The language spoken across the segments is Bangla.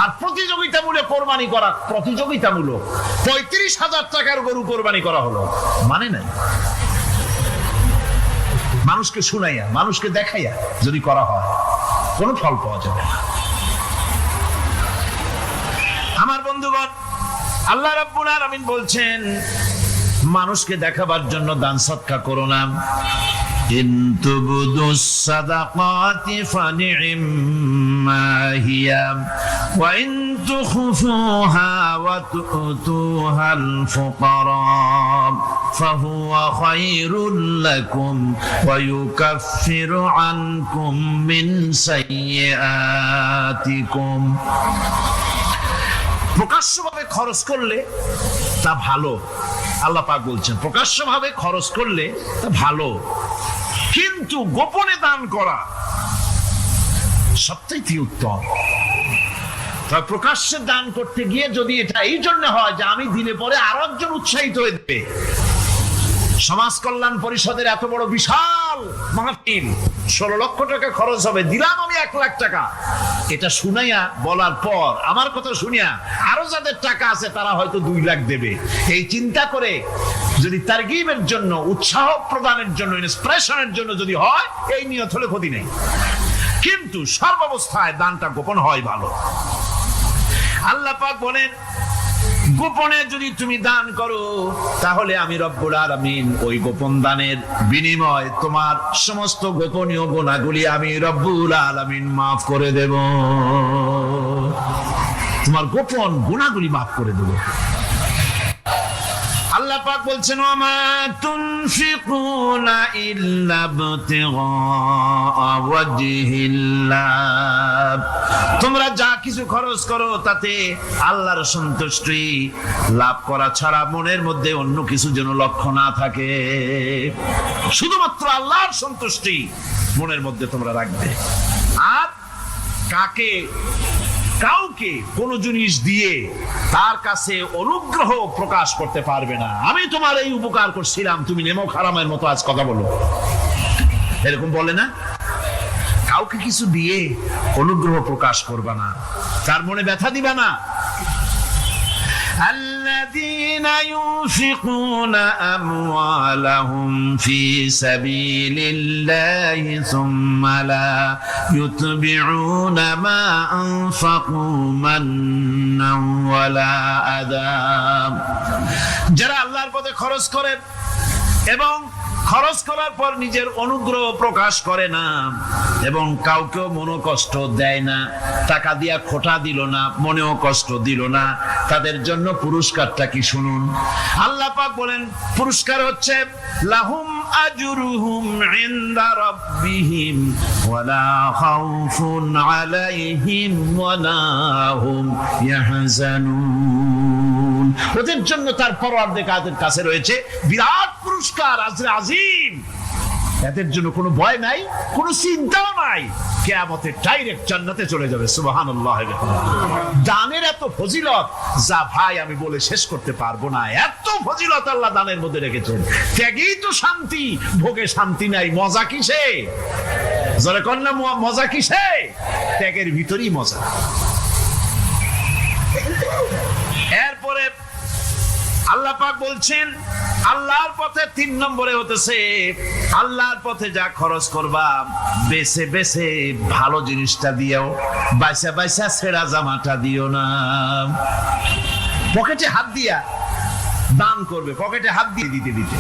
আর প্রতিযোগিতামূলক কোরবানি করা, প্রতিযোগিতামূলক 35,000 টাকার গরু কোরবানি করা হলো, মানে নাই। মানুষকে শুনাইয়া, মানুষকে দেখাইয়া যদি করা হয় কোনো ফল পাওয়া যাবে না। আমার বন্ধুগণ, আল্লাহ রাব্বুল আলামিন বলছেন মানুষকে দেখাবার জন্য দান সদকা করো না। ইন তুবদুস সাদাকাতি ফানি'ম্মা হিয়া ওয়া ইন তুখফুহা ওয়া তু'তুহাল ফুকারা ফাহুয়া খায়রুল লাকুম ওয়া ইউকাফিরু আনকুম মিন সাইয়্যাতিকুম। প্রকাশ্যভাবে খরচ করলে তা ভালো, আল্লাহ পাক বলছেন প্রকাশ্যভাবে খরচ করলে তা ভালো, কিন্তু গোপনে দান করা সবথেকে উত্তম। প্রকাশ্যে দান করতে গিয়ে যদি এটা এই জন্য হয় যে আমি দিলে পরে আরো একজন উৎসাহিত হয়ে দেবে, সমাজ কল্যাণ পরিষদের এত বড় বিশাল মাহফিল, 16 লক্ষ টাকা খরচ হবে, দিলাম আমি 1 লাখ টাকা, এটা শুনাইয়া বলার পর আমার কথা শুনিয়া আরো যাদের টাকা আছে তারা হয়তো 2 লাখ দেবে, এই চিন্তা করে যদি তারগিবের জন্য, উৎসাহ প্রদানের জন্য, ইন্সপিরেশনের জন্য যদি হয়, এই নিয়ত হলে ক্ষতি নেই। কিন্তু সর্বাবস্থায় দানটা গোপন হয় ভালো। আল্লাহ পাক বলেন গোপনে যদি তুমি দান করো তাহলে আমি রব্বুল আলামিন ওই গোপন দানের বিনিময় তোমার সমস্ত গোপনীয় গুনাহগুলি আমি রব্বুল আলামিন মাফ করে দেব, তোমার গোপন গুনাহগুলি মাফ করে দেব। আল্লাহ পাক বলছেন ওয়ামা তুনফিকুনা ইল্লা ইবতিগা ওয়াজহিল্লাহ, তোমরা যা কিছু খরচ করো তাতে আল্লাহর সন্তুষ্টি লাভ করা ছাড়া মনের মধ্যে অন্য কিছু যেন লক্ষ্য না থাকে, শুধুমাত্র আল্লাহর সন্তুষ্টি মনের মধ্যে তোমরা রাখবে। আর কাউকে কোন জিনিস দিয়ে তার কাছে অনুগ্রহ প্রকাশ করতে পারবে না, আমি তোমার এই উপকার করছিলাম, তুমি নেমো খারামের মতো আজ কথা বলো, এরকম বলে না। কাউকে কিছু দিয়ে অনুগ্রহ প্রকাশ করবে না, তার মনে ব্যথা দিবে না। الذين ينفقون أموالهم في سبيل الله ثم لا يتبعون ما أنفقوا منا ولا أذى, যারা আল্লাহর পথে খরচ করেন এবং খরচ করার পর নিজের অনুগ্রহ প্রকাশ করে না এবং কাউকেও মনোকষ্ট দেয় না, টাকা দিয়া খোটা দিল না, মনেও কষ্ট দিল না, তাদের জন্য পুরস্কারটা কি শুনুন। আল্লাহ পাক বলেন পুরস্কার হচ্ছে লাহুম আজরুহুম ইনদা রাব্বিহিম ওয়ালা খাউফুন আলাইহিম ওয়ালা হুম ইয়াহজানুন, ওদের জন্য তার পরওয়ারদিগারের কাছে রয়েছে বিরাট পুরস্কার, আজরে আজিম, এদের জন্য কোনো ভয় নাই, কোনো চিন্তাও নাই, কিয়ামতে ডাইরেক্ট জান্নাতে চলে যাবে। সুবহানাল্লাহ। দানের এত ফজিলত যা ভাই আমি বলে শেষ করতে পারবো না, এত ফজিলত আল্লাহ দানের মধ্যে রেখেছেন। ত্যাগেই তো শান্তি, ভোগে শান্তি নাই, মজা কিসে? যারা কন্যা মজা কিসে? ত্যাগের ভিতরেই মজা। এরপরে আল্লাহ পাক বলছেন আল্লাহর পথে 3 নম্বরে হতেছে আল্লাহর পথে যা খরচ করবা বেছে বেছে ভালো জিনিসটা দিও, বাইসা বাইসা ছেঁড়া জামাটা দিও না। পকেটে হাত দিয়া দান করবে, পকেটে হাত দিয়ে দিতে দিতে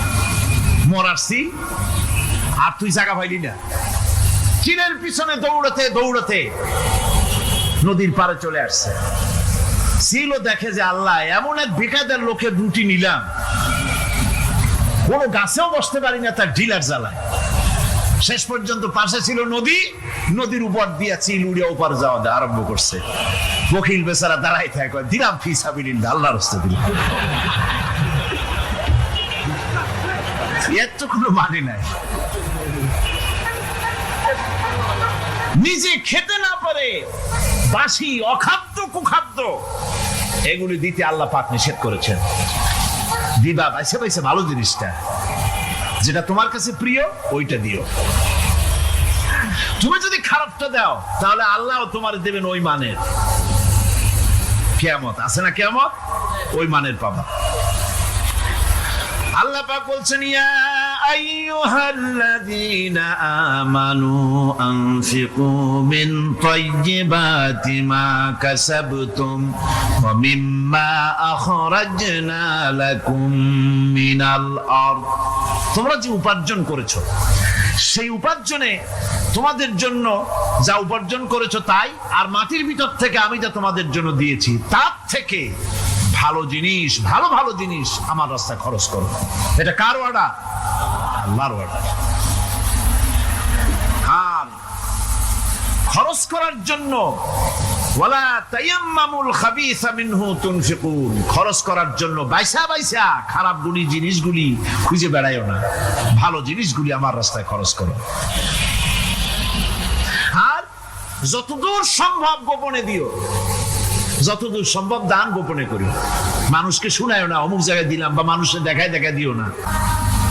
মরারছি আর তুই জায়গা পাইলি না, চিনের পিছনে দৌড়াতে দৌড়াতে নদীর পাড়ে চলে আসছে, ছিল দেখে যে আল্লাহ এমন এক বেকায়দার লোকের রুটি নিলাম, কোন গাছেও বসতে পারি না তার ঢিলার জ্বালায়। শেষ পর্যন্ত পাশে ছিল নদী, নদীর উপর দিয়া চিল উড়ে ওপার যাওয়া আরম্ভ করছে। বকিল বেচারা দাঁড়াই থাকে, দিলাম ফি সাবিলিল্লাহ, আল্লাহর রাস্তায় দিলাম। এর তো কোনো মানে নাই। নিজে খেতে না পারে বাসি অখাদ্য কুখাদ্য এগুলি দিতে আল্লাহ পাক নিষেধ করেছেন। দিবা বাইসে বাইসে ভালো জিনিসটা, যেটা তোমার কাছে প্রিয় ওইটা দিও। তুমি যদি খারাপটা দাও তাহলে আল্লাহ তোমার দেবেন ওই মানের। কিয়ামত আছে না, কিয়ামত ওই মানের পাবা। আল্লাহ পাক বলছেন, ইয়া আইয়ুহাল্লাযীনা আমানু আনফিকু মিন তাইয়্যিবাতি মা কাসাবতুম ওয়া মিম্মা আখরাজনা লাকুম মিনাল আরদ। তোমরা যে উপার্জন করেছো, সেই উপার্জনে তোমাদের জন্য যা উপার্জন করেছো তাই, আর মাটির ভিতর থেকে আমি যা তোমাদের জন্য দিয়েছি তার থেকে ভালো জিনিস, ভালো ভালো জিনিস আমার রাস্তায় খরচ করো। এটা কার ওয়াদা? আল্লাহর ওয়াদা। আর খরচ করার জন্য ওয়ালা তায়াম্মামুল খাবিসা মিনহু তুনফিকুন, খরচ করার জন্য বাইসা বাইসা খারাপ গুলি জিনিসগুলি খুঁজে বেড়াইও না, ভালো জিনিসগুলি আমার রাস্তায় খরচ করো। আর যতদূর সম্ভব গোপনে দিও, যতদূর সম্ভব দান গোপনে করি, মানুষকে শুনায়ও না অমুক জায়গায় দিলাম, বা মানুষের দেখায় দেখায় দিও না।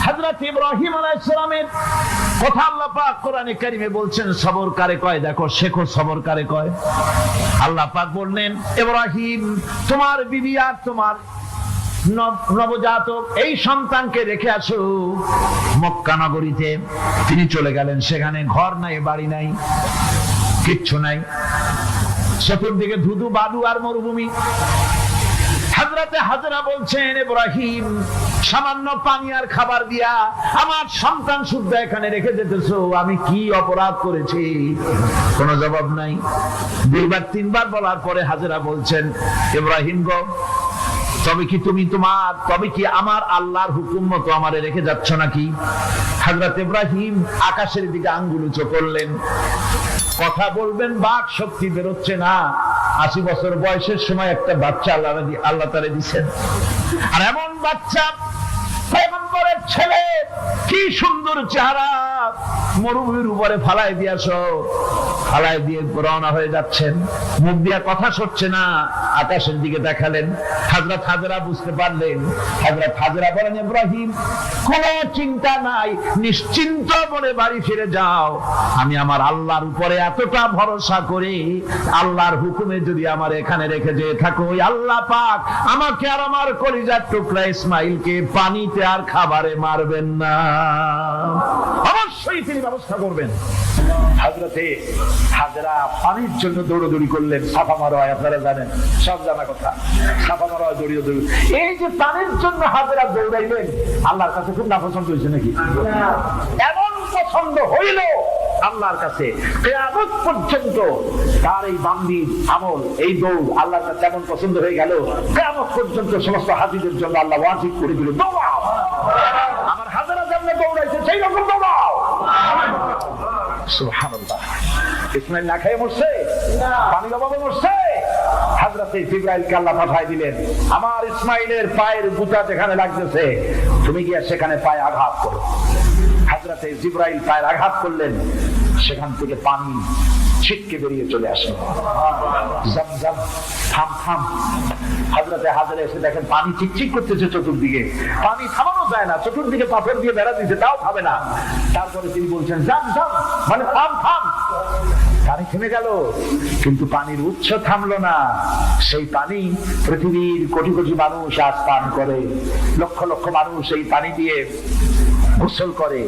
হযরত ইব্রাহিম আলাইহিস সালামের কথা আল্লাহ পাক কোরআনে কারিমে বলছেন, সবর কারে কয়, দেখো শেখো সবর কারে কয়। আল্লাহ পাক বললেন, ইব্রাহিম তোমার বিবি আর তোমার নবজাতক এই সন্তানকে রেখে আসো মক্কা নগরীতে। তিনি চলে গেলেন, সেখানে ঘর নাই, বাড়ি নাই, কিচ্ছু নাই, চতুর্দিকে ধুধু বালু আর মরুভূমি। হযরতে হাজরা বলছেন, ইব্রাহিম সামান্য পানি আর খাবার দিয়া আমার সন্তান শুদ্ধ এখানে রেখে যেতেছো, আমি কি অপরাধ করেছি? কোনো জবাব নাই। দুইবার তিনবার বলার পরে হাজরা বলছেন, ইব্রাহিম গো, তবে কি আমার আল্লাহর হুকুম মতো আমারে রেখে যাচ্ছ নাকি? হযরত ইব্রাহিম আকাশের দিকে আঙ্গুল উঁচু করলেন। কথা বলবেন, বাক শক্তি বেরোচ্ছে না। 80 বছর বয়সের সময় একটা বাচ্চা আল্লাহ তাআলা দিয়েছেন, আর এমন বাচ্চা পয়গম্বরের ছেলে, কি সুন্দর চেহারা, মরুভূমির উপরে ফালাই দিয়েছ, ফালাই দিয়ে রওনা হয়ে যাচ্ছেন, মুখ দিয়ে কথা সরছে না, আকাশের দিকে দেখালেন। হযরত হাজরা বুঝতে পারলেন। হযরত হাজরা বলেন, ইব্রাহিম কোনো চিন্তা নাই, নিশ্চিন্ত মনে বাড়ি ফিরে যাও। আমি আমার আল্লাহর উপরে এতটা ভরসা করি, আল্লাহর হুকুমে যদি আমার এখানে রেখে যেয়ে থাকো, ওই আল্লাহ পাক আমাকে আর আমার কলিজার টুকরা ইসমাইলকে পানিতে আর খাবারে মারবেন না, অবশ্যই তিনি ব্যবস্থা করবেন। হযরতে হাজরা পানির জন্য দৌড়াদৌড়ি করলেন। সাফা মারোয়া আপনারা জানেন, সব জানা কথা, সাফা মারোয়া দৌড়িয়ে দৌড়ি। এই যে পানির জন্য হাজরা দৌড়াইলেন, আল্লাহর কাছে খুব নাপছন্দ হয়েছে নাকি? এমন পছন্দ হইল আল্লাহর কাছে, কিয়ামত পর্যন্ত তার এই বান্দির আমল, এই দৌড় আল্লাহর কাছে এমন পছন্দ হয়ে গেল, কিয়ামত পর্যন্ত সমস্ত হাজীদের জন্য আল্লাহ ওয়াজিব করে দিল, দৌড়াও, আমার হাজরা যেমন দৌড়াইছে সেই রকম দৌড়াও। সুবহানাল্লাহ। ইসমাইল না খেয়ে মরছে, পানির অভাবে মরছে, হযরতে জিবরাইলকে আল্লাহ পাঠায় দিলেন, আমার ইসমাইলের পায়ের বুটা যেখানে লাগতেছে তুমি গিয়ে সেখানে পায়ে আঘাত করো। হযরতে জিবরাইল পায়ের আঘাত করলেন, সেখান থেকে পানি ছিটকে বেরিয়ে চলে আসলো। জমজম, থাম থাম। হযরতে হাজরা এসে দেখেন পানি চিকচিক করতেছে চতুর্দিকে, পানি থামানো যায় না, চতুর্দিকে পাথর দিয়ে বেড়া দিয়েছে, তাও থামে না। তারপরে তিনি বলছেন, জমজম, মানে থাম থাম। পানি থেমে গেল, কিন্তু পানির উৎস থামলো না। সেই পানি পৃথিবীর কোটি কোটি মানুষ আজ পান করে, লক্ষ লক্ষ মানুষ এই পানি দিয়ে গোসল করে।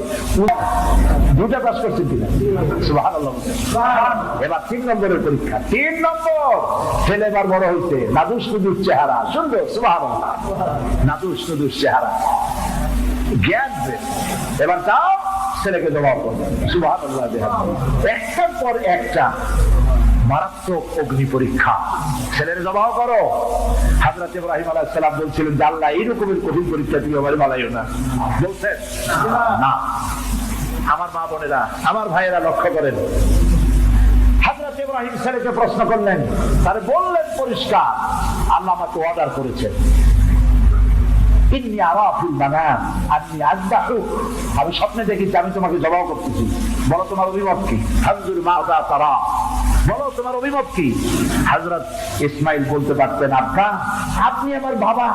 দুটা কাজ করছে কিনা? সুবহানাল্লাহ। এবার 3 নম্বরের পরীক্ষা, 3 নম্বর। ছেলে এবার বড় হইছে, নাদুস নুদুস চেহারা, সুন্দর, সুবহানাল্লাহ, নাদুস নুদুস চেহারা, জ্ঞান। এবার তাও ছেলেকে জবাব করবেন, সুবহানাল্লাহ। একটার পর একটা মারাত্মক অগ্নি পরীক্ষা, ছেলের জবাব করো। হযরত ইব্রাহিম আলাইহিস সালাম বলছিলেন যে আল্লাহ এইরকমের কঠিন পরীক্ষা তুমি আমার বানাইও না। বলছেন না। আমার মা বোনেরা, আমার ভাইয়েরা লক্ষ্য করেন, হযরত ইব্রাহিম ছেলেকে প্রশ্ন করলেন, তারে বললেন পরিষ্কার, আল্লাহ আমাকে অর্ডার করেছেন, ইন্নী আরা ফিল মানাম আন্নী আযবাহুক, আমি স্বপ্নে দেখেছি আমি তোমাকে জবাব করতেছি, বলো তোমার অভিমত কি? ফানজুর মাযা তারা, বলো তোমার অভিমত কি? হযরত ইসমাইল বলতে পারতেন, আপনি আমার বাবা,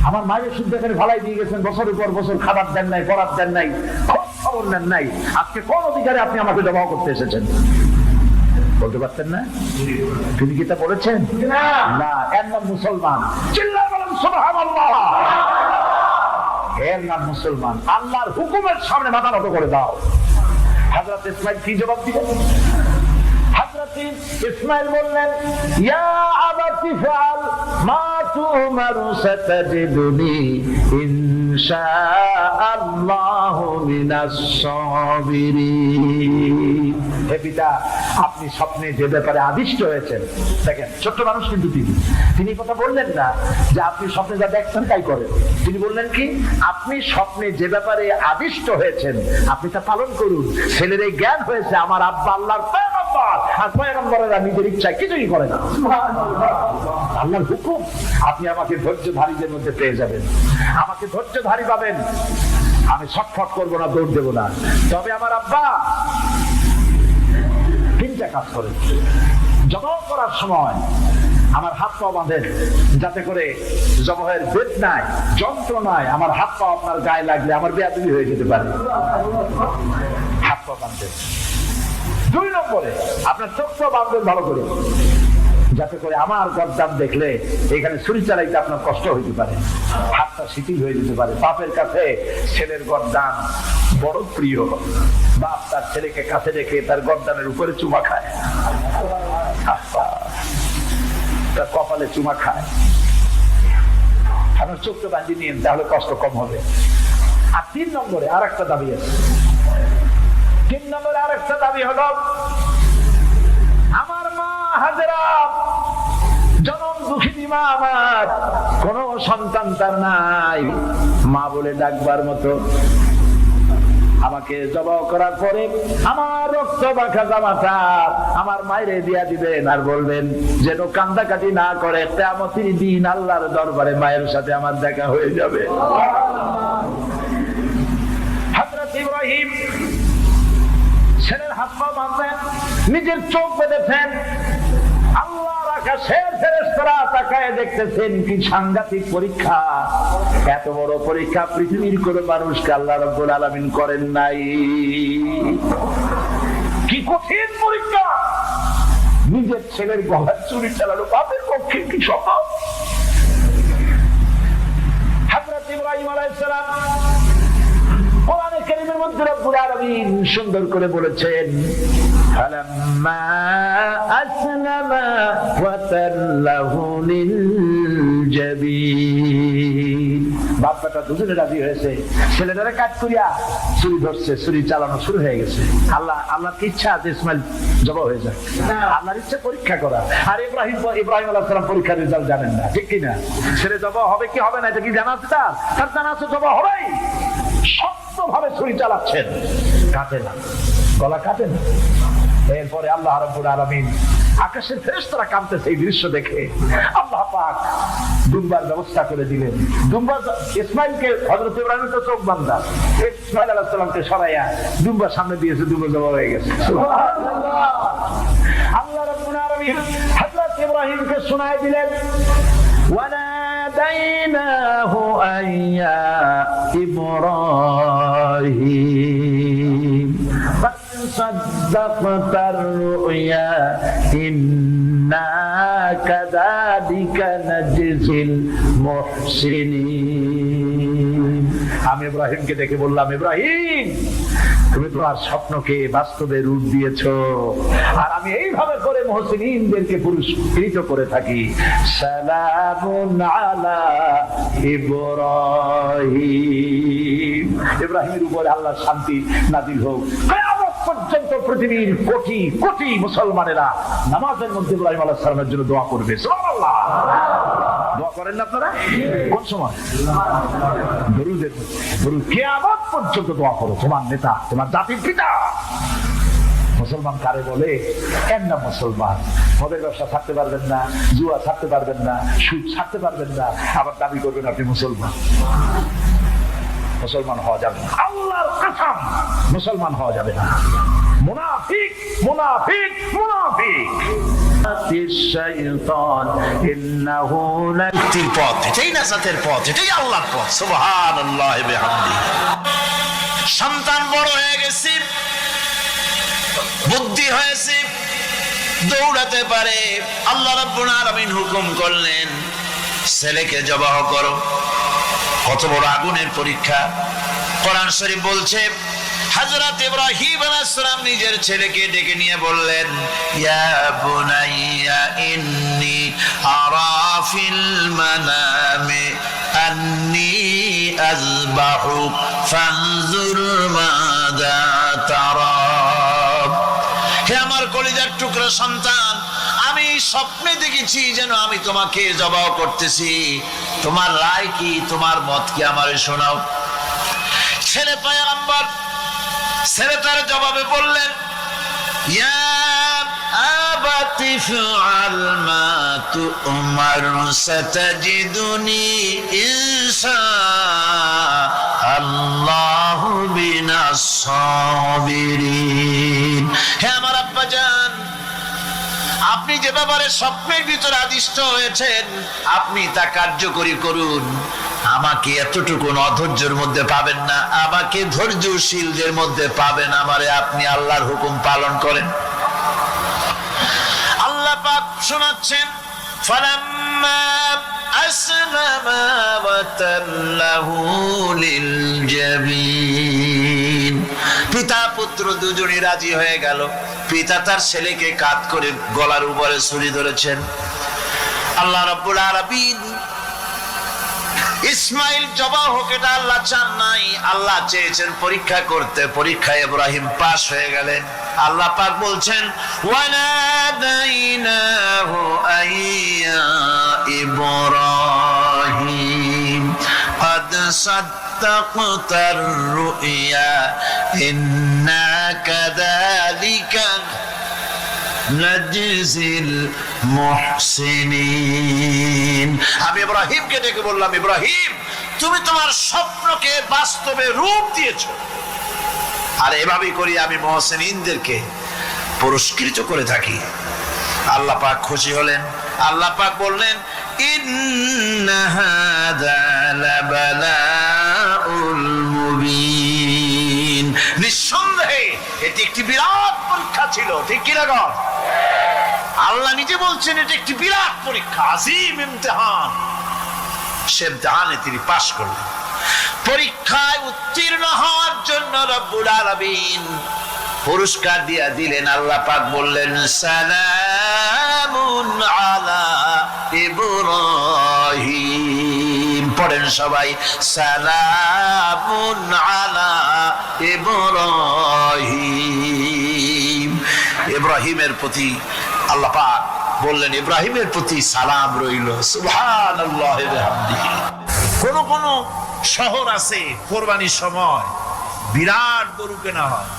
আমার মায়ের শুদ্ধ এখানে ভালাই দিয়ে গেছেন, বছরের পর বছর খাবার দেন নাই, পড়ার দেন নাই, খবর নেন নাই, আজকে কোন অধিকারে আপনি আমাকে জবাব করতে এসেছেন? বলতে পারতেন না? তিনি কি তা বলেছেন? না, এর নাম মুসলমান। চিল্লায় বলেন সুবহানাল্লাহ। এর নাম মুসলমান। আল্লাহর হুকুমের সামনে মাথা নত করে দাও। হযরত ইসমাঈল কি জবাব দিলেন? হযরত ইসমাঈল বললেন, ইয়া আবাতি ফাআল মা তুমারু সাতাজিদুনি ইনশাআল্লাহু মিনাস সাবিরিন। হে পিতা, আপনি স্বপ্নে যে ব্যাপারে আদিষ্ট হয়েছেন, দেখেন ছোট্ট মানুষ কিন্তু তিনি কথা বললেন না যে আপনি স্বপ্নে যা দেখছেন তাই করেন। তিনি বললেন কি, আপনি স্বপ্নে যে ব্যাপারে আদিষ্ট হয়েছেন আপনি তা পালন করুন। ছেলের এই জ্ঞান হয়েছে আমার আব্বা আল্লাহর পয়গম্বর, আর পয়গম্বরেরা নিজের ইচ্ছায় কিছুই করে না। আল্লাহর হুকুম। আপনি আমাকে ধৈর্যধারীদের মধ্যে পেয়ে যাবেন, আমাকে ধৈর্যধারী পাবেন। আমি ছটফট করবো না, দৌড় দেবো না। তবে আমার আব্বা তিনটা কাজ করেন। জবাহ করার সময় আমার হাত পা বাঁধেন, যাতে করে জবাহের বেদনায় যন্ত্রণায় আমার হাত পা আপনার গায়ে লাগলে আমার বেয়াদবি হয়ে যেতে পারে। হাত পা বাঁধেন। 2 নম্বরে আপনার চোখ পা বাঁধবেন ভালো করে, যাতে করে আমার গর্দান দেখলে এখানে ছুরি চালাইতে আপনার কষ্ট হইতে পারে, হাতটা শিথিল হয়ে যেতে পারে। বাপের কাছে ছেলের গর্দান বড় প্রিয়। বাপ তার ছেলেকে কাছে রেখে তার গর্দানের উপরে চুমা খায়, তার কপালে চুমা খায়। আপনার চোখটা বাঁধিয়ে নিন, তাহলে কষ্ট কম হবে। আর 3 নম্বরে আর একটা দাবি আছে। 3 নম্বরে আর একটা দাবি হলো, আমার মা হাজেরা, জনম দুঃখিনী মা আমার, কোন সন্তান তার নাই, মা বলে ডাকবার মতো। আমাকে জবাহ করার পরে আমার রক্ত মাখা জামাটা আমার মায়েরে দিয়া দিবেন, আর বলবেন যেন কান্দাকাটি না করে। কিয়ামতের দিন আল্লাহর দরবারে মায়ের সাথে আমার দেখা হয়ে যাবে। হযরত ইব্রাহিম ছেলের হাত পা বাঁধলেন, নিজের চোখ বেঁধেছেন। আল্লাহর আকাশের ফেরেশতারা তাকায় দেখতেছেন কি সাংঘাতিক পরীক্ষা। এত বড় পরীক্ষা পৃথিবীর কোন মানুষকে আল্লাহ রাব্বুল আলামিন করেন নাই। কি কঠিন পরীক্ষা! নিজের ছেলের গলায় ছুরি চালানো বাপের পক্ষে কি সম্ভব? হযরত ইব্রাহিম আলাইহিস সালাম কোরআনে কারীমের মধ্যে রব্বুল আলামিন সুন্দর করে বলেছেন, ফালাম্মা আসলামা ওয়া তাল্লাহু লিল জাবিন। বাপটা দুজনে রাজি হয়েছে। ছেলেটারে কাট করিয়া ছুরি ধরছে, ছুরি চালানো শুরু হয়ে গেছে। আল্লাহর ইচ্ছা আছে ইসমাইল জবাহ হয়ে যায়। আল্লাহর ইচ্ছা পরীক্ষা করা। আর ইব্রাহিম আলাইহিস সালাম পরীক্ষার রেজাল্ট জানেন না, ঠিক কিনা? ছেলে জবাহ হবে কি হবে না এটা কি জানা আছে? তার জানা আছে জবাহ হবেই। শক্তভাবে ছুরি চালাচ্ছেন, কাটে না, গলা কাটে না। এরপরে আল্লাহ রাব্বুল আলামিন আকাশের ফেরেশতারা কাঁপতেছে এই দৃশ্য দেখে। আল্লাহ পাক দুম্বার ব্যবস্থা করে দিলেন। দুম্বা ইসমাইলকে, হযরত ইব্রাহিমের তো চোখ বাঁধা, ইসমাইল আলাইহিস সালামকে সরাইয়া দুম্বার সামনে দিয়েছে, দুম্বা জবাই হয়ে গেছে। সুবহানাল্লাহ। আল্লাহ রাব্বুল আলামিন হযরত ইব্রাহিমকে শোনায় দিলেন, وَنَادَيْنَاهُ أَن يَا إِبْرَاهِيمُ قَدْ صَدَّقْتَ الرُّؤْيَا إِنَّا كَذَلِكَ نَجْزِي الْمُحْسِنِينَ। আমি ইব্রাহিমকে দেখে বললাম, ইব্রাহিম তুমি তোমার স্বপ্নকে বাস্তবে রূপ দিয়েছো, আর আমি এইভাবে করে মুহসিনিনদেরকে পুরস্কৃত করে থাকি। সালামুন আলা ইব্রাহিম। ইব্রাহিমের উপরে আল্লাহর শান্তি নাযিল হোক। কিয়ামত পর্যন্ত পৃথিবীর কোটি কোটি মুসলমানেরা নামাজের মধ্যে ইব্রাহিম আলাইহিস সালামের জন্য দোয়া করবে। সুবহানাল্লাহ। দোয়া করেন না আপনারা? কোন সময়? দরুদের মধ্যে। দরুদ কিয়ামত পর্যন্ত দোয়া করো, তোমার নেতা, তোমার জাতির পিতা। মুসলমান কারে বলে? এর নাম মুসলমান। মদের ব্যবসা ছাড়তে পারবেন না, জুয়া ছাড়তে পারবেন না, সুদ ছাড়তে পারবেন না, আবার দাবি করবেন আপনি মুসলমান। মুসলমান হওয়া যাবে না, আল্লাহর কসম মুসলমান হওয়া যাবে না। মুনাফিক, মুনাফিক, মুনাফিক। সন্তান বড় হয়ে গেছে, বুদ্ধি হয়েছে, দৌড়াতে পারে। আল্লাহ রাব্বুল আলামিন হুকুম করলেন ছেলেকে জবাহ করো। কত বড় আগুনের পরীক্ষা! কোরআন শরীফ বলছে হযরত ইব্রাহিম আলাইহিস সালাম নিজের ছেলেকে ডেকে নিয়ে বললেন, ইয়া বুনাইয়া ইন্নী আরা ফিল মানামি আন্নী আযবাহুক ফানজুর মাযা তারা। হে আমার কলিজার টুকরা সন্তান, আমি স্বপ্নে দেখেছি যেন আমি তোমাকে জবাহ করতেছি, তোমার রায় কি, তোমার মত কি, আমারে শোনাও। ছেলে পয়গম্বর, ছেলে তার জবাবে বললেন, ইয়া আবাতি ফাআল মা তু'মার সাতাজিদুনি ইনশাআল্লাহু বিনাস সাবিরিন। হে আমার আব্বাজান, আপনি যে ব্যাপারে স্বপ্নের ভিতরে আদিষ্ট হয়েছেন আপনি তা কার্যকরী করুন। আমাকে এতটুকু অধৈর্যের মধ্যে পাবেন না, আমাকে ধৈর্যশীলদের মধ্যে পাবেন। আমারে আপনি আল্লাহর হুকুম পালন করেন। আল্লাহ পাক শোনাচ্ছেন, ফালাম্মা আসলামা ওয়া তাল্লাহু লিল জাবিন। পিতা পুত্র দুজনই রাজি হয়ে গেল। পিতা তার ছেলেকে কাঁধ করে গলার উপরে ছুরি ধরেছেন। আল্লাহ রাব্বুল আলামিন ইসমাইল জবাহ হোক এটা আল্লাহ চান নাই, আল্লাহ চেয়েছেন পরীক্ষা করতে। পরীক্ষায় ইব্রাহিম পাস হয়ে গেলেন। আল্লাহ পাক বলছেন, ওয়ানাদাইনাহু আইয়া ইব্রাহিম قد صدقت الرؤيا إنا كذلك নাজিল মুহসিনিন। আমি ইব্রাহিমকে ডেকে বললাম, ইব্রাহিম তুমি তোমার স্বপ্নকে বাস্তবে রূপ দিয়েছো, আর এভাবেই করি আমি মুহসিনিনদেরকে পুরস্কৃত করে থাকি। আল্লাহ পাক খুশি হলেন। আল্লাহ পাক বললেন, ইন্না হাযা লাবালাউল মুবিন। নিঃসন্দেহে এটি একটি বিরাট পরীক্ষা ছিল, ঠিক কি না গো? আল্লাহ নিজে বলছেন এটি একটি বিরাট পরীক্ষা, আজিম ইমতিহান। সে ইমতিহানে তিনি পাশ করলেন। পরীক্ষায় উত্তীর্ণ হওয়ার জন্য রব্বুল আলামিন পুরস্কার দিয়া দিলেন। আল্লাহ পাক বললেন, সালামুন আলা ইব্রাহিম। পড়েন সবাই, সালামুন আলা ইব্রাহিম। ইব্রাহিমের প্রতি আল্লাহ পাক বললেন, ইব্রাহিমের প্রতি সালাম রইল। সুবহানাল্লাহ ওয়া বিহামদিহি। কোন কোন শহর আছে কোরবানির সময় বিরাট গরু কেনা হয়,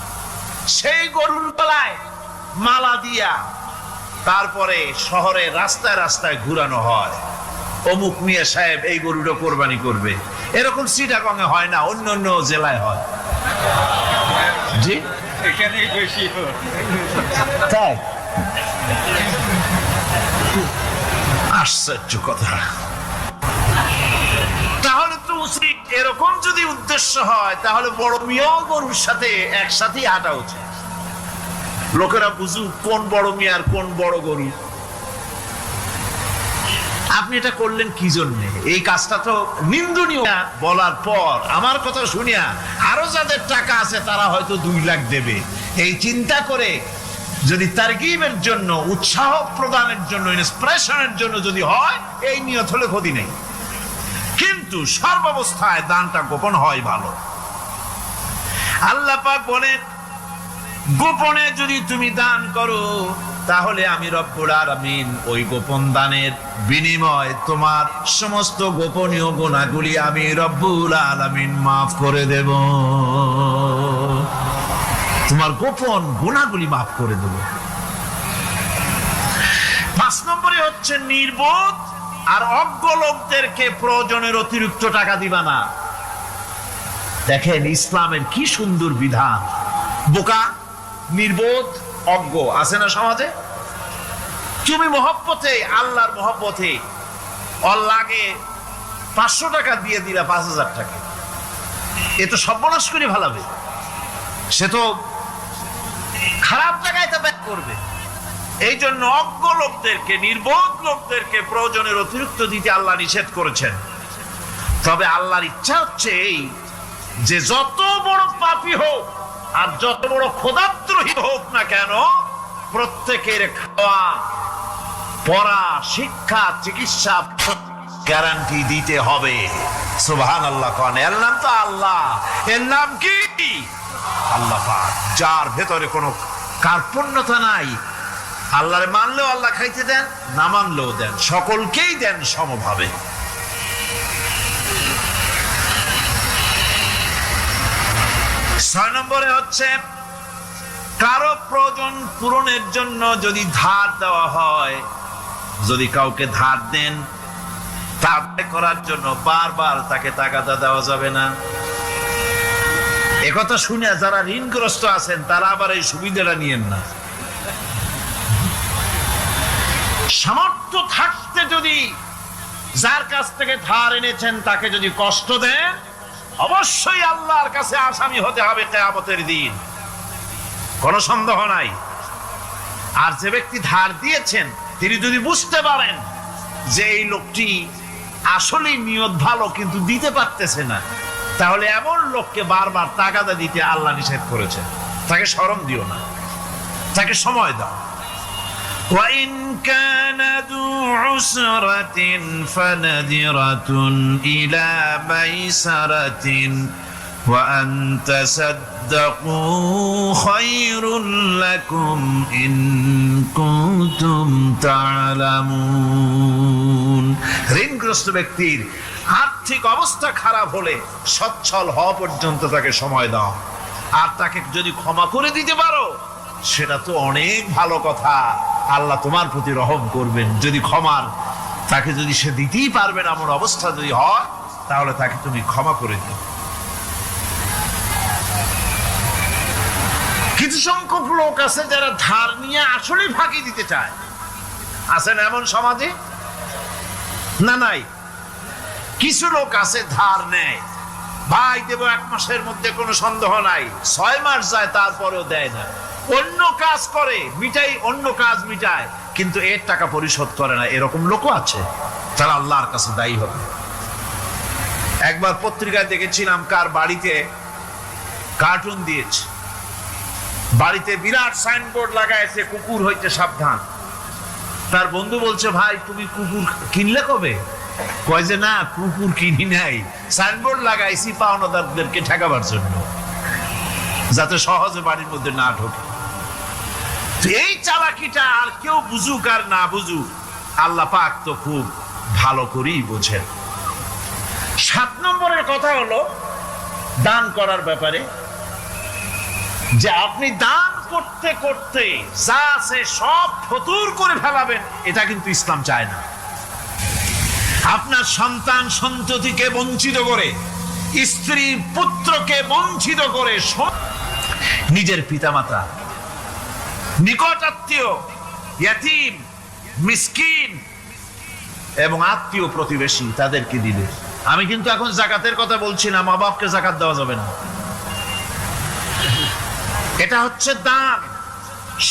সেই গরুর গলায় মালা দিয়া তারপরে শহরে রাস্তায় রাস্তায় ঘুরানো হয়, অমুক মিয়া সাহেব এই গরুটা কোরবানি করবে। এরকম চিটাগং এ হয় না, অন্য অন্য জেলায় হয়। জি, এখানেই বেশি হয়। তাই? আশ্চর্য কথা। তাহলে তো উচিত, এরকম যদি উদ্দেশ্য হয় তাহলে বড় মিয়া গরুর সাথে একসাথে হাঁটা উচিত। লোকেরা বুঝুক কোন বড় মিয়া আর কোন বড় গরু। আপনি এটা করলেন কি জন্য? এই কাজটা তো নিন্দনীয়। বলার পর আমার কথা শুনিয়া আরো যাদের টাকা আছে তারা হয়তো 2 লাখ দেবে, এই চিন্তা করে যদি তারগিবের জন্য, উৎসাহ প্রদানের জন্য, ইন্সপিরেশনের জন্য যদি হয়, এই নিয়ত হলে ক্ষতি নেই। কিন্তু সর্বাবস্থায় দানটা গোপন হয় ভালো। আল্লাহ পাক বলেন, গোপনে যদি তুমি দান করো তাহলে আমি রব্বুল আলামিন ওই গোপন দানের বিনিময় তোমার সমস্ত গোপনীয় গুনাহগুলি আমি রব্বুল আলামিন মাফ করে দেব। তোমার গোপন গুনাহগুলি মাফ করে দেব। 5 নম্বরে হচ্ছে নির্বোধ আর অজ্ঞ লোকদেরকে প্রয়োজনের অতিরিক্ত টাকা দিবা না। দেখেন ইসলামের কি সুন্দর বিধান। বোকা, নির্বোধ, অজ্ঞ আছে না সমাজে? তুমি মহব্বতে, আল্লাহর মহব্বতে ওর লাগে 500 টাকা দিয়ে দিলা 5000 টাকা, এ তো সর্বনাশ করে ভালাবে। সে তো খারাপ জায়গায় তা ব্যয় করবে। এই জন্য অজ্ঞ লোকদেরকে, নির্বোধ লোকদেরকে প্রয়োজনের অতিরিক্ত দিতে আল্লাহ নিষেধ করেছেন। তবে আল্লাহর ইচ্ছা হচ্ছে এই যে যত বড় পাপী হোক আর যত বড় খোদাদ্রোহী হোক না কেন, প্রত্যেকের খাওয়া, পড়া, শিক্ষা, চিকিৎসা গ্যারান্টি দিতে হবে। সুবহানাল্লাহ। কোন এর নাম তো আল্লাহ। এর নাম কি? আল্লাহ পাক, যার ভেতরে কোনো কার্পণ্যতা নাই। আল্লাহরে মানলেও আল্লাহ খাইতে দেন, না মানলেও দেন, সকলকেই দেন সমভাবে। 6 নম্বরে হচ্ছে কারো প্রয়োজন পূরণের জন্য যদি ধার দেওয়া হয়, যদি কাউকে ধার দেন, তা করার জন্য বারবার তাকে তাগাদা দেওয়া যাবে না। একথা শুনে যারা ঋণগ্রস্ত আছেন তারা আবার এই সুবিধাটা নিয়েন না। সামর্থ্য থাকতে যদি যার কাছ থেকে ধার এনেছেন তাকে যদি কষ্ট দেন, অবশ্যই আল্লাহর কাছে আসামি হতে হবে কিয়ামতের দিন, কোনো সন্দেহ নাই। আর যে ব্যক্তি ধার দিয়েছেন তিনি যদি বুঝতে পারেন যে এই লোকটি আসলেই নিয়ত ভালো কিন্তু দিতে পারতেছে না, তাহলে এমন লোককে বারবার তাগাদা দিতে আল্লাহ নিষেধ করেছেন। তাকে শরম দিও না, তাকে সময় দাও। وَإِنْ كَانَ ذُو عُسْرَةٍ فَنَذِرَةٌ إِلَى مَيْسَرَةٍ وَأَنْ تَصَدَّقُوا خَيْرٌ لَكُمْ إِنْ كُنْتُمْ تَعْلَمُونَ। ঋণগ্রস্ত ব্যক্তির আর্থিক অবস্থা খারাপ হলে সচ্ছল হওয়া পর্যন্ত তাকে সময় দাও। আর তাকে যদি ক্ষমা করে দিতে পারো সেটা তো অনেক ভালো কথা, আল্লাহ তোমার প্রতি রহম করবেন। যদি ক্ষমার তাকে যদি সে দিতেই পারবে না এমন অবস্থা যদি হয়, তাহলে তাকে তুমি ক্ষমা করে দিও। কিছু সংখ্যক লোক আছে যারা ধার নিয়ে আসলে ফাঁকি দিতে চায়, আছেন এমন সমাজে না? নাই। কিছু লোক আছে ধার নেয়, ভাই দেব 1 মাসের মধ্যে, কোনো সন্দেহ নাই। 6 মাস যায় তারপরেও দেয় না, অন্য কাজ করে মিটাই, অন্য কাজ মিটায়, কিন্তু এর টাকা পরিশোধ করে না। এরকম লোকও আছে, তারা আল্লাহর কাছে দায়ী হবে। একবার পত্রিকায় দেখেছিলাম কার বাড়িতে কার্টুন দিয়েছে, বাড়িতে বিরাট সাইনবোর্ড লাগাইছে কুকুর হইতে সাবধান। তার বন্ধু বলছে, ভাই তুমি কুকুর কিনলে কবে? কয় যে না, কুকুর কিনি নাই, সাইনবোর্ড লাগাইছি পাওনাদারদেরকে ঠেকাবার জন্য, যাতে সহজে বাড়ির মধ্যে না ঢোকে। এই চালাকিটা আর কেউ বুঝুক আর না বুঝুক, আল্লাহ পাক তো খুব ভালো করেই বোঝেন। 7 নম্বরের কথা হলো দান করার ব্যাপারে, যে আপনি দান করতে করতে যা আছে সব ফতুর করে ফেলাবেন, এটা কিন্তু ইসলাম চায় না। আপনার সন্তান সন্ততিকে বঞ্চিত করে, স্ত্রী পুত্রকে বঞ্চিত করে, নিজের পিতামাতা, নিকট আত্মীয়, ইয়াতীম, মিসকিন এবং আত্মীয় প্রতিবেশী তাদেরকে দিলে। আমি কিন্তু এখন যাকাতের কথা বলছি না, মা বাপকে যাকাত দেওয়া যাবে না। এটা হচ্ছে দান,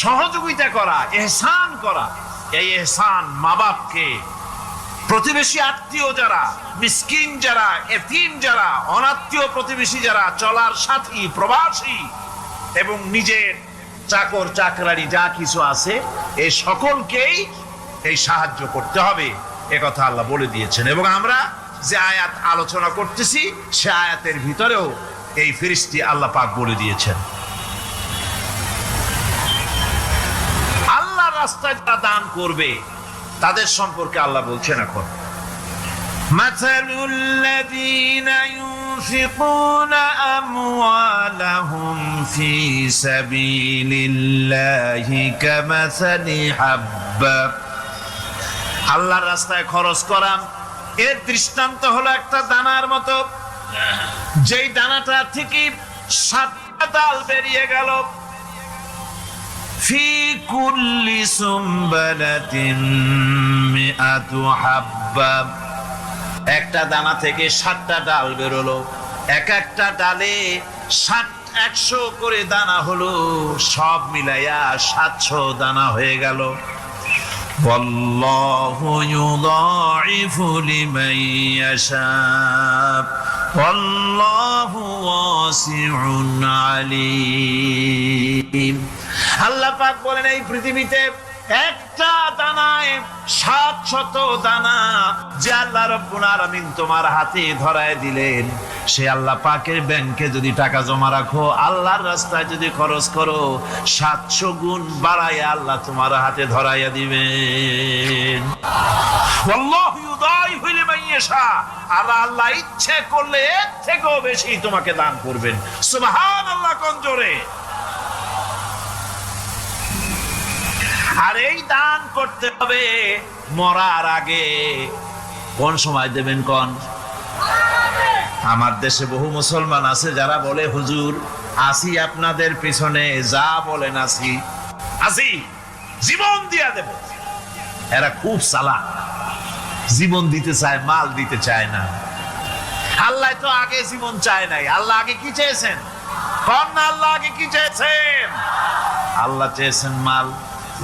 সহযোগিতা করা, ইহসান করা। এই ইহসান মা বাপকে, প্রতিবেশী আত্মীয় যারা, মিসকিন যারা, এতিম যারা, অনাত্মীয় প্রতিবেশী যারা, চলার সাথী, প্রবাসী এবং নিজের চাকর চাকরানি যা কিছু আছে, এই সকলকেই এই সাহায্য করতে হবে, একথা আল্লাহ বলে দিয়েছেন। এবং আমরা যে আয়াত আলোচনা করতেছি সে আয়াতের ভিতরেও এই ফিরিস্তি আল্লাহ পাক বলে দিয়েছেন। আল্লাহর রাস্তায় যারা দান করবে তাদের সম্পর্কে আল্লাহ বলছেন এখন, মাসালুল লাযীনা ইউনফিকুনা আমওয়ালাহুম ফি সাবিলিল্লাহি কামাসালি হাব্বা। আল্লাহর রাস্তায় খরচ করা এর দৃষ্টান্ত হলো একটা দানার মতো, যেই দানাটা থেকে 7টা ডাল বেরিয়ে গেল। ফি কুল্লি সুমবালাতিন মিআতু হাব্বা, একটা দানা থেকে 7টা ডাল বেরোলো, এক একটা ডালে 7 100 করে দানা হলো, সব মিলাইয়া 700 দানা হয়ে গেল। والله يضاعف لمن يشاء والله واسع عليم। আল্লাহ পাক বলেন এই পৃথিবীতে একটা দানায় 700 দানা যে আল্লাহ রাব্বুল আলামিন তোমার হাতে ধরায় দিলেন, সে আল্লাহ পাকের ব্যাংকে যদি টাকা জমা রাখো, আল্লাহর রাস্তায় যদি খরচ করো, 700 গুণ বাড়ায় আল্লাহ তোমার হাতে ধরাইয়া দিবেন। আল্লাহু ইউদাইফু লিমান ইয়াশা, আর আল্লাহ ইচ্ছে করলে এর থেকেও বেশি তোমাকে দান করবেন। সুবহানাল্লাহ কোন জোরে। আর এই দান করতে হবে মরার আগে। কোন সময় দেবেন কোন? আমার দেশে বহু মুসলমান আছে যারা বলে হুজুর আসি আপনাদের পিছনে, যা বলেন আসি, জীবন দিয়া দেব। এরা খুব চালাক, জীবন দিতে চায়, মাল দিতে চায় না। আল্লাহ তো আগে জীবন চায় নাই। আল্লাহ আগে কি চেয়েছেন? কোন না আল্লাহ আগে কি চেয়েছেন? আল্লাহ চেয়েছেন মাল।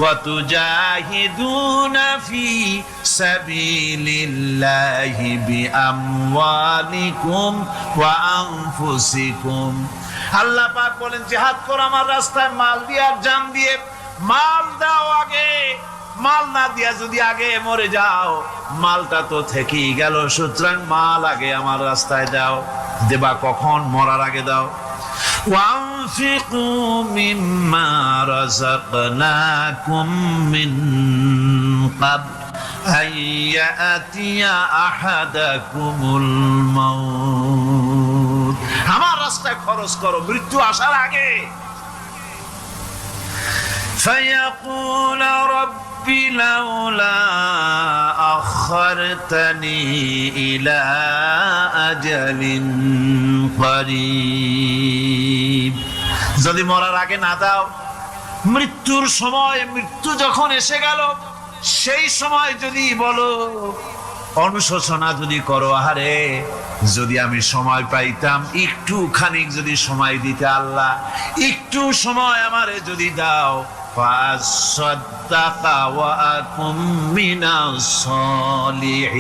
وَتُجَاهِدُونَ فِي سَبِيلِ اللَّهِ بِأَمْوَالِكُمْ وَأَنفُسِكُمْ। আল্লাহ পাক বলেন জিহাদ করো আমার রাস্তায় মাল দিয়ে আর জান দিয়ে। মাল দাও আগে, মাল না দিয়া যদি আগে মরে যাও, মালটা তো থেকেই গেল। সুতরাং মাল আগে আমার রাস্তায় দাও। দেবা কখন? মরার আগে দাও। وَأَنفِقُوا مِمَّا رَزَقْنَاكُم مِّن قَبْلِ أَن يَأْتِيَ أَحَدَكُمُ الْمَوْتُ। আমার রাস্তায় খরচ করো মৃত্যু আসার আগে। فَيَقُولَ رَبِّ لَوْلَا أَخَّرْتَنِي إِلَى أَجَلٍ قَرِيبٍ। যদি মরার আগে না দাও, মৃত্যুর সময়, মৃত্যু যখন এসে গেল, সেই সময় যদি বলো, অনুশোচনা যদি করো, আহারে যদি আমি সময় পাইতাম, একটু খানিক যদি সময় দিতে আল্লাহ, একটু সময় আমারে যদি দাও, ফাসাদ্দাকা ওয়া আকুম মিনাস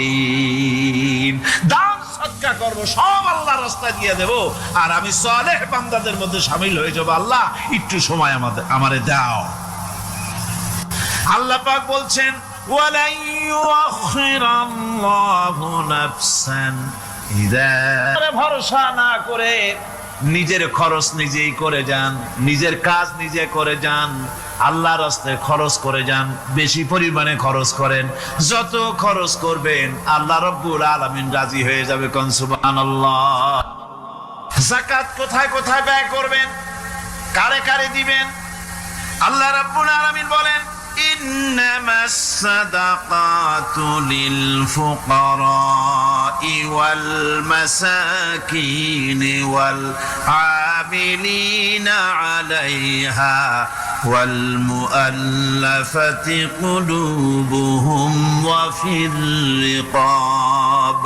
সালিহিন। দান সদকা করব, সব আল্লাহর রাস্তায় দিয়ে দেব, আর আমি সালেহ বান্দাদের মধ্যে শামিল হয়ে যাব। আল্লাহ একটু সময় আমারে দাও। আল্লাহ পাক বলছেন ওয়ালা ইউআখিরাল্লাহু নাফসান ইযা, ভরসা না করে নিজের খরচ নিজেই করে যান, নিজের কাজ নিজে করে যান, আল্লাহর রাস্তায় খরচ করে যান, বেশি পরিমাণে খরচ করেন। যত খরচ করবেন আল্লাহ রাব্বুল আলামিন রাজি হয়ে যাবে। কোন সুবহানাল্লাহ। যাকাত কোথায় কোথায় ব্যয় করবেন, কারে কারে দিবেন? আল্লাহ রাব্বুল আলামিন বলেন ইন্নামাস সাদাকাতু লিল ফুকারা'i ওয়াল মাসাকিনি ওয়াল আমিলিনা আলাইহা ওয়াল মুআল্লাফাতি কুলুবুহুম ওয়া ফির রিকাব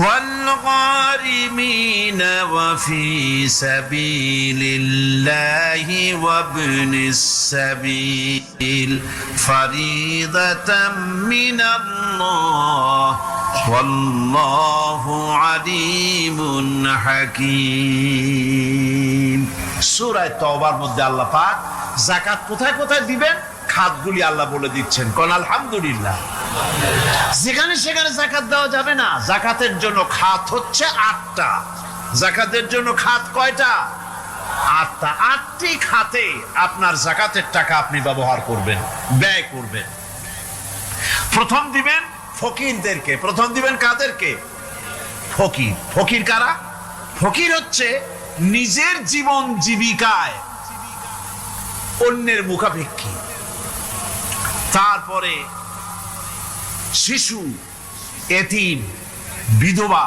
والغارمين وفي سبيل الله وابن السبيل فريضة من الله والله عليم حكيم। সূরা তাওবার মধ্যে আল্লাহ পাক যাকাত কোথায় কোথায় দিবেন খাতগুলি আল্লাহ বলে দিচ্ছেন। কোন আলহামদুলিল্লাহ। যেখানে সেখানে যাকাত দেওয়া যাবে না। যাকাতের জন্য খাত হচ্ছে 8টা। যাকাতের জন্য খাত কয়টা? 8টা। 8টি খাতে আপনার যাকাতের টাকা আপনি ব্যবহার করবেন, ব্যয় করবেন। প্রথম দিবেন ফকিরদেরকে। প্রথম দিবেন কাদেরকে? ফকির। ফকির কারা? ফকির হচ্ছে নিজের জীবন জীবিকায় অন্যের মুখাপেক্ষী। তারপরে শিশু, এতিম, বিধবা,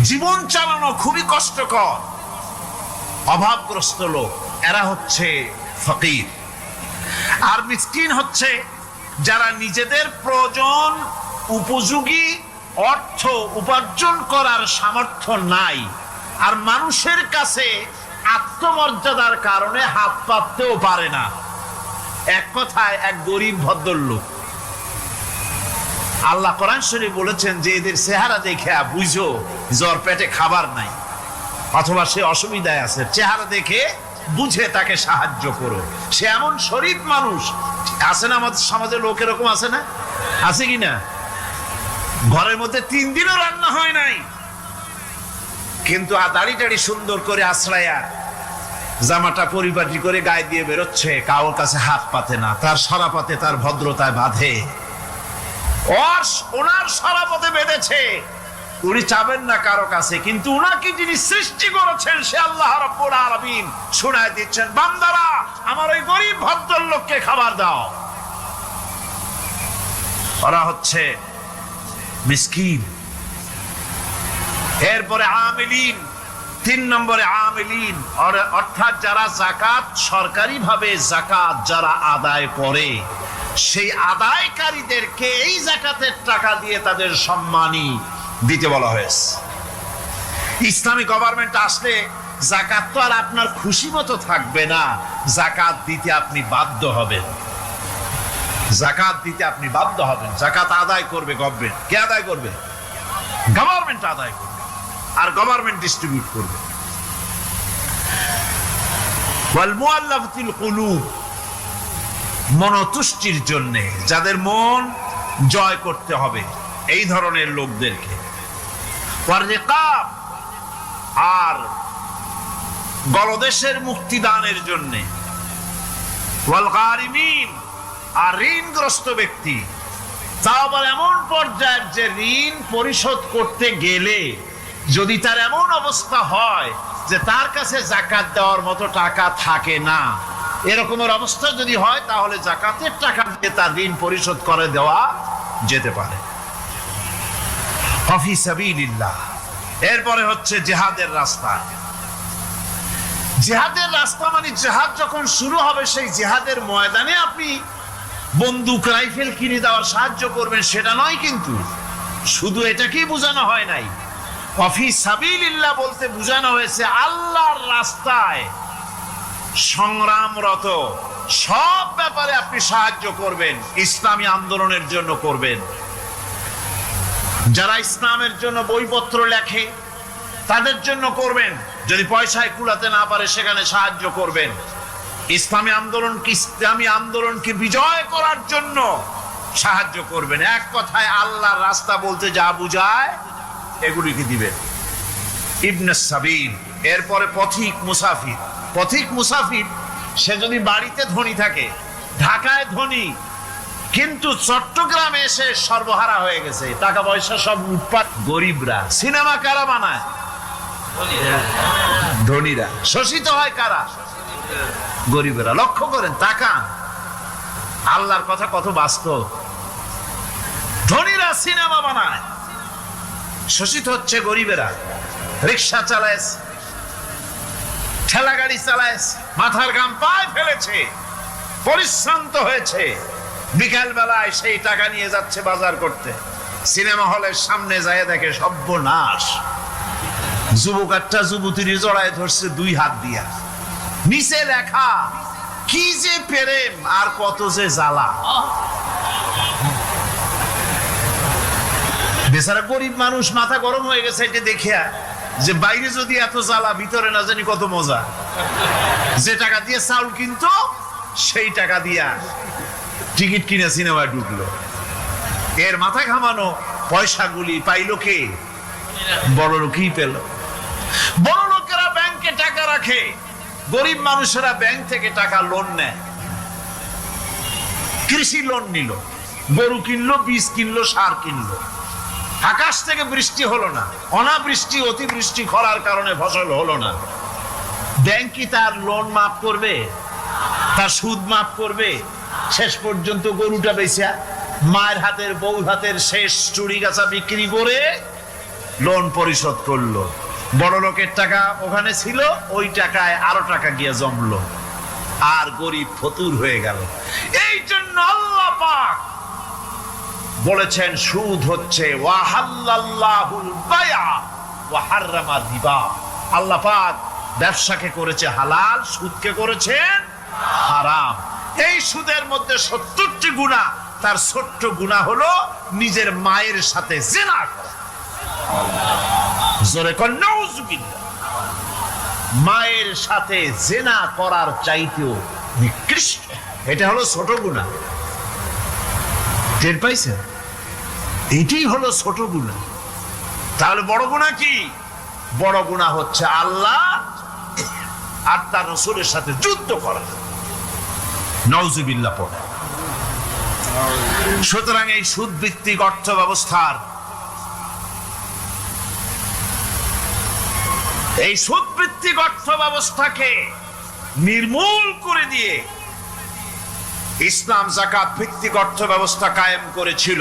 জীবন চালানো খুবই কষ্টকর, অভাবগ্রস্ত লোক, এরা হচ্ছে ফকির। আর মিসকিন হচ্ছে যারা নিজেদের প্রয়োজন উপযোগী অর্থ উপার্জন করার সামর্থ্য নাই, আর মানুষের কাছে আত্মমর্যাদার কারণে হাত পাততেও পারে না। এক কথায় এক গরিব ভদ্রলোক। আল্লাহ কোরআন শরীফে বলেছেন যে এদের চেহারা দেখে বুঝো জ্বর পেটে খাবার নাই, অথবা সে অসুবিধায় আছে, চেহারা দেখে বুঝে তাকে সাহায্য করো। সে এমন শরীফ মানুষ আছে না আমাদের সমাজে, লোক এরকম আছে না? আছে কিনা? ঘরের মধ্যে 3 দিনও রান্না হয় নাই, কিন্তু দাড়ি টাড়ি সুন্দর করে আশ্রয়া জামাটা পরিপাটি করে গায়ে দিয়ে বেরোচ্ছে, কারোর কাছে হাত পাতে না, তার সরাপথে তার ভদ্রতায় বাঁধে। ওনার সরাপথে বেঁধেছে, উনি চাবেন না কারো কাছে, কিন্তু উনাকে যিনি সৃষ্টি করেছেন সে আল্লাহ রাব্বুল আলামিন শোনায় দিচ্ছেন, বান্দারা আমার ওই গরিব ভদ্রলোককে খাবার দাও। ওরা হচ্ছে মিসকিন। এরপরে আমিলিন, 3 নম্বরে আমিলিন, অর্থাৎ যারা যাকাত সরকারি ভাবে যাকাত যারা আদায় করে, সেই আদায়কারীদেরকে এই যাকাতের টাকা দিয়ে তাদের সম্মানী দিতে বলা হয়েছে। ইসলামী গভর্নমেন্ট আসলে যাকাত তো আর আপনার খুশি মতো থাকবে না, যাকাত দিতে আপনি বাধ্য হবেন। যাকাত দিতে আপনি বাধ্য হবেন। যাকাত আদায় করবে গভর্নমেন্ট। কে আদায় করবে? গভর্নমেন্ট আদায় করবে, আর গভর্নমেন্ট ডিস্ট্রিবিউট করবে। ওয়াল মুআল্লাফাতিল কুলুব, মনতুষ্টির জন্য, যাদের মন জয় করতে হবে এই ধরনের লোকদেরকে। ওয়ার রিকাব, আর গলদেশের মুক্তিদানের জন্য। ওয়াল গারিমিন, আর ঋণগ্রস্ত ব্যক্তি, তা আবার এমন পর্যায়ের যে ঋণ পরিশোধ করতে গেলে যদি তার এমন অবস্থা হয় যে তার কাছে যাকাত দেওয়ার মতো টাকা থাকে না, এরকমের অবস্থা যদি হয় তাহলে যাকাতের টাকা দিয়ে তার ঋণ পরিশোধ করে দেওয়া যেতে পারে। ফি সাবিলিল্লাহ। এরপরে হচ্ছে জিহাদের রাস্তা। জিহাদের রাস্তা মানে জিহাদ যখন শুরু হবে সেই জিহাদের ময়দানে আপনি বন্দুক রাইফেল কিনে দেওয়ার সাহায্য করবেন সেটা নয়, কিন্তু শুধু এটাকেই বোঝানো হয় নাই। ফি সাবিলিল্লাহ বলতে বোঝানো হয়েছে আল্লাহর রাস্তায় সংগ্রামরত সব ব্যাপারে আপনি সাহায্য করবেন, ইসলামী আন্দোলনের জন্য করবেন। যারা ইসলামের জন্য বইপত্র লেখে তাদের জন্য করবেন, যদি পয়সায় কুলাতে না পারে সেখানে সাহায্য করবেন। ইসলামী আন্দোলনকে বিজয় করার জন্য সাহায্য করবেন। এক কথায় আল্লাহর রাস্তা বলতে যা বুঝায় এগুলিকে দিবেন। ইবনে সাবিল। এরপরে পথিক মুসাফির। পথিক মুসাফির সে যদি বাড়িতে ধনী থাকে, ঢাকায় ধনী, কিন্তু চট্টগ্রামে এসে সর্বহারা হয়ে গেছে, টাকা পয়সা সব লুটপাট। গরিবরা সিনেমা কারা বানায়? ধনীরা। শোষিত হয় কারা? গরিবেরা। লক্ষ্য করেন, তাকান, আল্লাহর কথা কত বাস্তব। ধনীরা সিনেমা বানায়, শোষিত হচ্ছে গরিবেরা। রিক্সা চালায়, ঠেলা গাড়ি চালায়, মাথার ঘাম পায়ে ফেলেছে, পরিশ্রান্ত হয়েছে, বিকাল বেলায় সেই টাকা নিয়ে যাচ্ছে বাজার করতে। সিনেমা হলের সামনে যায় দেখে সর্বনাশ, যুবক একটা যুবতীর জড়ায় ধরছে 2 হাত দিয়া, নিচে লেখা কি যে প্রেম আর কত যে জ্বালা। বেচারা গরিব মানুষ মাথা গরম হয়ে গেছে এটা দেখিয়া, যে বাইরে যদি এত জ্বালা, ভিতরে না জানি কত মজা। যে টাকা দিয়ে চাউল কিনতো সেই টাকা দিয়া টিকিট কিনে সিনেমায় ঢুকলো। এর মাথা ঘামানো পয়সাগুলি পাইলো কে? বড় লোকই পেল। বড় লোকেরা ব্যাংকে টাকা রাখে, গরিব মানুষেরা ব্যাংক থেকে টাকা লোন নেয়। কৃষি লোন নিল, গরু কিনলো, বীজ কিনলো, সার কিনলো। আকাশ থেকে বৃষ্টি হলো না, অনাবৃষ্টি অতিবৃষ্টি খরার কারণে ফসল হলো না। ব্যাংক কি তার লোন মাফ করবে? তার সুদ মাফ করবে? শেষ পর্যন্ত গরুটা বেচা, মায়ের হাতের বউ হাতের শেষ চুড়ি গাছা বিক্রি করে লোন পরিশোধ করলো। বড় লোকের টাকা ওখানে ছিল, ওই টাকায় আরো টাকা গিয়ে জমলো, আর গরিব ফতুর হয়ে গেল। এই জন্য আল্লাহ পাক বলেছেন সুদ হচ্ছে ওয়াহাল্লাল্লাহুল বায়আ ওয়া হাররামা রিবা। আল্লাহ পাক ব্যবসাকে করেছে হালাল, সুদকে করেছেন হারাম। এই সুদের মধ্যে 70টি গুনাহ, তার ছোট্ট গুনাহ হলো নিজের মায়ের সাথে জিনা করা। জোরে কোন নাউজুবিল্লাহ। মায়ের সাথে জিনা করার চাইতেও নিকৃষ্ট, এটা হলো ছোট গুনাহ। টের পাইছেন? এটাই হলো ছোট গুনাহ। তাহলে বড় গুনাহ কি? বড় গুনাহ হচ্ছে আল্লাহ আর তার রাসূলের সাথে যুদ্ধ করা। নাউজুবিল্লাহ পড়ে। সুতরাং এই সুদ ভিত্তিক অর্থ ব্যবস্থার, এই সুদ ভিত্তিক অর্থ ব্যবস্থাকে নির্মূল করে দিয়ে ইসলাম যাকাত ভিত্তিক অর্থ ব্যবস্থা কায়েম করেছিল,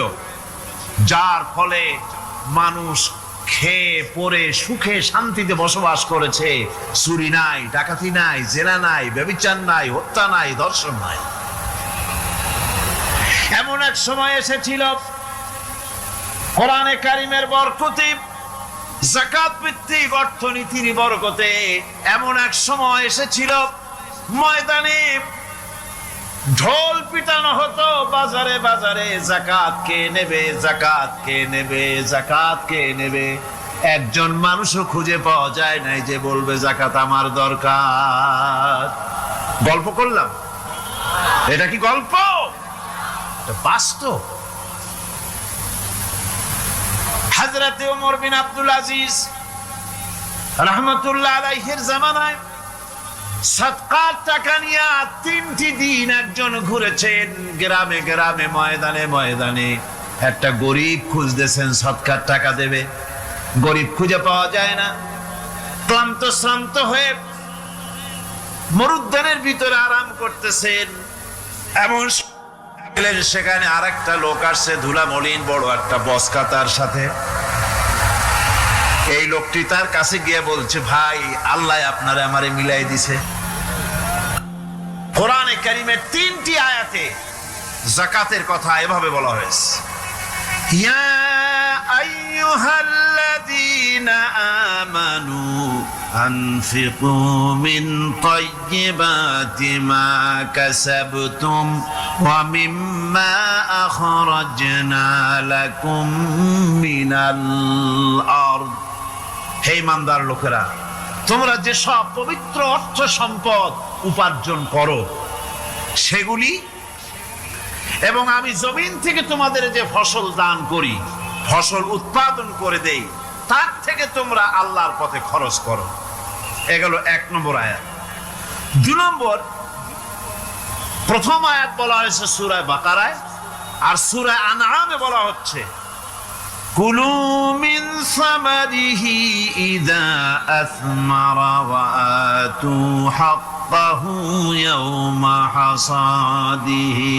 যার ফলে মানুষ খেয়ে পরে সুখে শান্তিতে বসবাস করেছে। চুরি নাই, ডাকাতি নাই, জেনা নাই, ব্যভিচার নাই, হত্যা নাই, ধর্ষণ নাই। এমন এক সময় এসেছিল কোরআনে কারিমের বরকতে, যাকাত ভিত্তিক অর্থনীতির বরকতে, এমন এক সময় এসেছিল ময়দানে ঢোল পিটানো হতো বাজারে বাজারে, যাকাত কে নেবে, যাকাত কে নেবে, যাকাত কে নেবে। একজন মানুষও খুঁজে পাওয়া যায় নাই যে বলবে যাকাত আমার দরকার। গল্প করলাম? এটা কি গল্প? এটা বাস্তব। হযরত ওমর বিন আব্দুল আজিজ রাহমাতুল্লাহ আলাইহির জামানায় সাদকার টাকা নিয়ে 3টি দিন একজন ঘুরেছেন গ্রামে গ্রামে, ময়দানে ময়দানে। একটা গরিব খুঁজতেছেন সদকার টাকা দেবে, গরিব খুঁজে পাওয়া যায় না। ক্লান্ত শ্রান্ত হয়ে মরুদ্যানের ভিতরে আরাম করতেছেন, এমন সেখানে আর একটা লোক আসছে, ধুলা মলিন বড় একটা বসকা তার সাথে। এই লোকটি তার কাছে গিয়ে বলছে, ভাই আল্লাহ আপনারে আমারে মিলাই দিছে। কোরআনে কারিমের 3টি আয়াতে যাকাতের কথা এভাবে বলা হয়েছে, ইয়া আইয়ুহাল্লাযীনা আমানু আনফিকু মিন তাইয়্যিবাতি মা কাসাবতুম ওয়া মিম্মা আখরাজনা লাকুম মিনাল আরদ। হে ইমানদার লোকেরা, তোমরা যে সব পবিত্র অর্থ সম্পদ উপার্জন করো সেগুলি, এবং আমি জমিন থেকে তোমাদের যে ফসল দান করি, ফসল উৎপাদন করে দেই, তার থেকে তোমরা আল্লাহর পথে খরচ করো। এগুলো 1 নম্বর আয়াত। 2 নম্বর, প্রথম আয়াত বলা হয়েছে সূরা বাকারায়, আর সূরা আনআমে বলা হচ্ছে কুলু মিন সামারিহি ইযা আসমারা ওয়া আতু হাক্কাহু ইয়াওমা হাসাদিহি।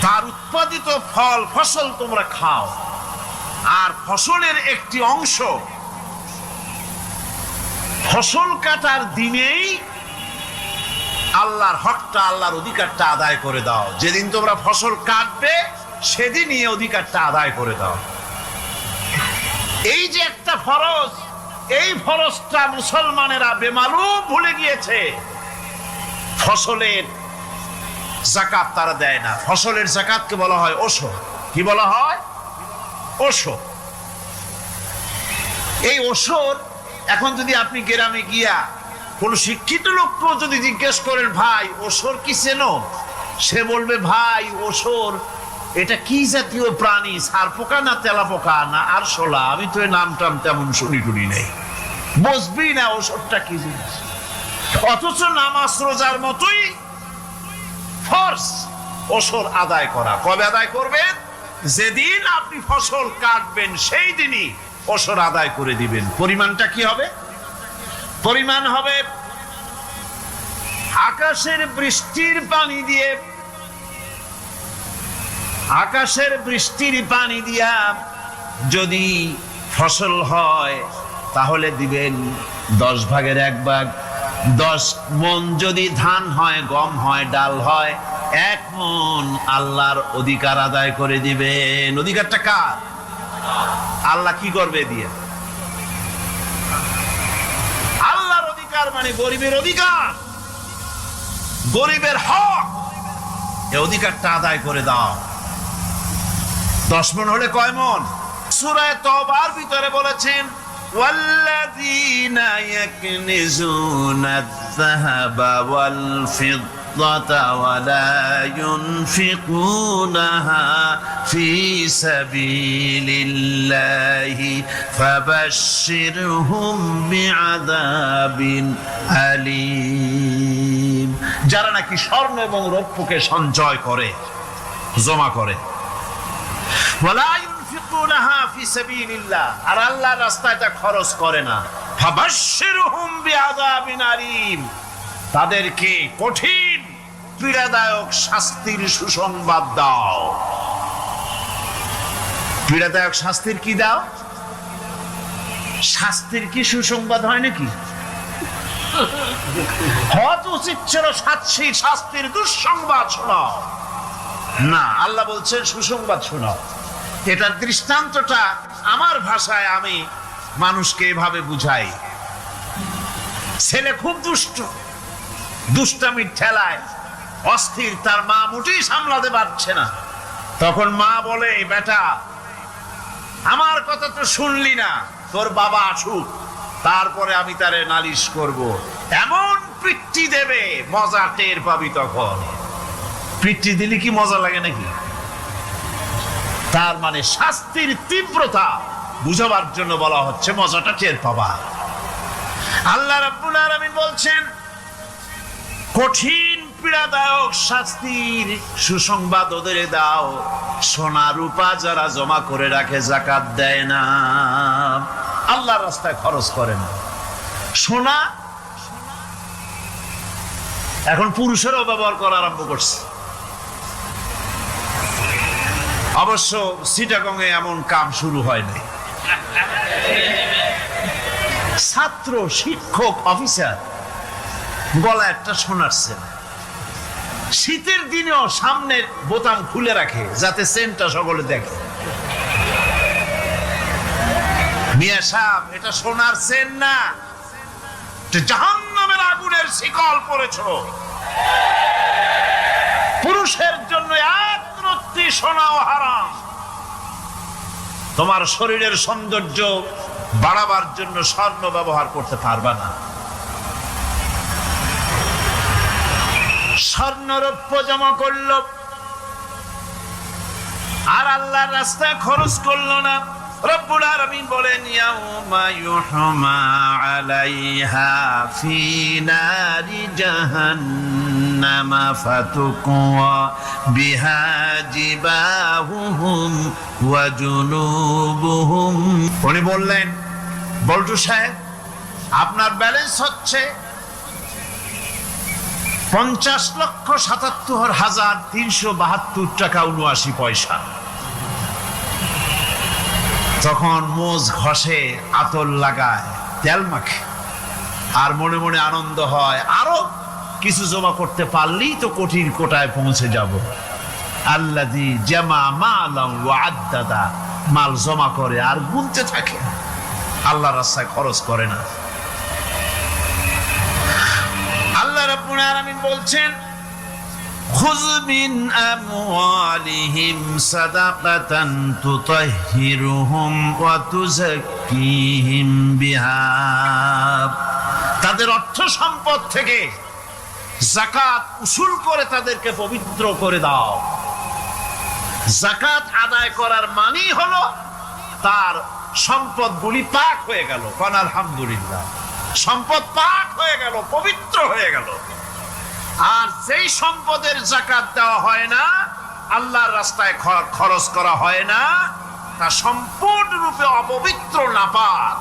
তার উৎপাদিত ফল ফসল তোমরা খাও, আর ফসলের একটি অংশ ফসল কাটার দিনেই আল্লাহর হকটা, আল্লাহর অধিকারটা আদায় করে দাও। যেদিন তোমরা ফসল কাটবে সেদিনই এই অধিকারটা আদায় করে দাও। এই যে একটা ফরজ, এই ফরজটা মুসলমানেরা বেমালুম ভুলে গিয়েছে। ফসলের যাকাত তারা দেয় না। ফসলের যাকাতকে বলা হয় ওশর। কি বলা হয়? ওশর। এই ওশর এখন যদি আপনি গ্রামে গিয়া কোন শিক্ষিত লোককেও যদি জিজ্ঞেস করেন, ভাই ওশর কি চেনো? সে বলবে, ভাই ওশর এটা কি জাতীয় প্রাণী, সারপোকা না তেলাপোকা না আরশোলা, আমি তো এই নামটাম তেমন শুনি টুনি নেই, বুঝবি না ওশরটা কি জিনিস। অথচ নামাজ রোজার মতোই ফরজ ওশর আদায় করা। কবে আদায় করবেন? যেদিন আপনি ফসল কাটবেন সেই দিনই ওশর আদায় করে দিবেন। পরিমাণটা কি হবে? পরিমাণ হবে আকাশের বৃষ্টির পানি দিয়ে, আকাশের বৃষ্টির পানি দিয়া যদি ফসল হয় তাহলে দিবেন 10 ভাগের 1 ভাগ। 10 মণ যদি ধান হয়, গম হয়, ডাল হয়, এক মন আল্লাহর অধিকার আদায় করে দিবেন। অধিকারটা কার? আল্লাহ কি করবে দিয়ে? আল্লাহর অধিকার মানে গরিবের অধিকার, গরিবের হক, এই অধিকারটা আদায় করে দাও। 10 মন হলে কয় মন? সূরা তওবার ভিতরে বলেছেন ওয়াল্লাযীনা ইয়াকনিজুনা আয-যাহাবা ওয়াল ফিদ্দাতা ওয়া লা ইউনফিকুনাহা ফি সাবিলিল্লাহি ফাবাশশিরহুম বিআযাবিন আলীম। যারা নাকি স্বর্ণ এবং রৌপ্যকে সঞ্চয় করে, জমা করে, ওয়ালা ইউনফিকুনাহা ফি সাবিলিল্লাহ, আর আল্লাহর রাস্তায় তা খরচ করে না, ফাবাশশিরহুম বিআযাবিন আলীম, তাদেরকে কঠিন পীড়াদায়ক শাস্তির সুসংবাদ দাও। পীড়াদায়ক শাস্তির কি দাও? শাস্তির কি সুসংবাদ হয় নাকি? হয়তো উচিত ছিল শাস্তির দুঃসংবাদ শোনাও, না, আল্লাহ বলছেন সুসংবাদ শোনাও। এটার দৃষ্টান্তটা আমার ভাষায় আমি মানুষকে এভাবে বুঝাই। ছেলে খুব দুষ্ট, দুষ্টামির ঠেলায় অস্থির, তার মা মোটেই সামলাতে পারছে না। তখন মা বলে, বেটা আমার কথা তো শুনলি না, তোর বাবা আসুক, তারপরে আমি তারে নালিশ করব। এমন পিট্টি দেবে, মজা টের পাবি তখন। পিট্টি দিলে কি মজা লাগে নাকি? তার মানে শাস্তির তীব্রতা বুঝাবার জন্য বলা হচ্ছে, মজাটা টের পাবা। আল্লাহ রাব্বুল আলামিন বলছেন, কঠিন পীড়াদায়ক শাস্তির সুসংবাদ ওদের দাও, সোনা রূপা যারা জমা করে রাখে, যাকাত দেয় না, আল্লাহর রাস্তায় খরচ করে না। সোনা এখন পুরুষেরও ব্যবহার করা আরম্ভ করছে। অবশ্য চিটাগংয়ে এমন কাম শুরু হয় নাই। ছাত্র, শিক্ষক, অফিসার গলা একটা সোনার চেন, শীতের দিনেও সামনের বোতাম খুলে রাখে যাতে চেনটা সকলে দেখে। মিয়া সাহেব, এটা সোনার চেন না, জাহান্নামের আগুনের শিকল পড়েছো। পুরুষের জন্য এক রত্তি সোনাও হারাম। তোমার শরীরের সৌন্দর্য বাড়াবার জন্য স্বর্ণ ব্যবহার করতে পারবা না। স্বর্ণ রৌপ্য জমা করলো আর আল্লাহর রাস্তায় খরচ করলো না। রব্বুল আলামিন বলেন, ইয়াউমা ইউহমা আলাইহা ফি নারি জাহান্নামা ফাতুকওয়া বিহা জিবাহুহুম ওয়া জুনুবুহুম। উনি বললেন, বল্টু সাহেব, আপনার ব্যালেন্স হচ্ছে 50,77,372 টাকা 79 পয়সা। তখন মোজ ঘষে, আতর লাগায়, তেল মাখে, আর মনে মনে আনন্দ হয়, আরো কিছু জমা করতে পারলেই তো কঠিন কোটায় পৌঁছে যাব। আল্লাযী জামা মালান ওয়া আদ্দাদা, মাল জমা করে আর গুনতে থাকে, আল্লাহর রাস্তায় খরচ করে না। আল্লাহ রাব্বুল আলামিন বলছেন, খুয মিন আমওয়ালিহিম সাদাকাতান তুতাহহিরুহুম ওয়া তুযাক্কিহিম বিহা, তাদের অর্থ সম্পদ থেকে যাকাত উসুল করে তাদেরকে পবিত্র করে দাও। যাকাত আদায় করার মানেই হলো তার সম্পদগুলি পাক হয়ে গেল। কোন আলহামদুলিল্লাহ, সম্পদ পাক হয়ে গেল, পবিত্র হয়ে গেল। আর যেই সম্পদের যাকাত দেওয়া হয় না, আল্লাহর রাস্তায় খরচ করা হয় না, তা সম্পূর্ণরূপে অপবিত্র, নাপাক।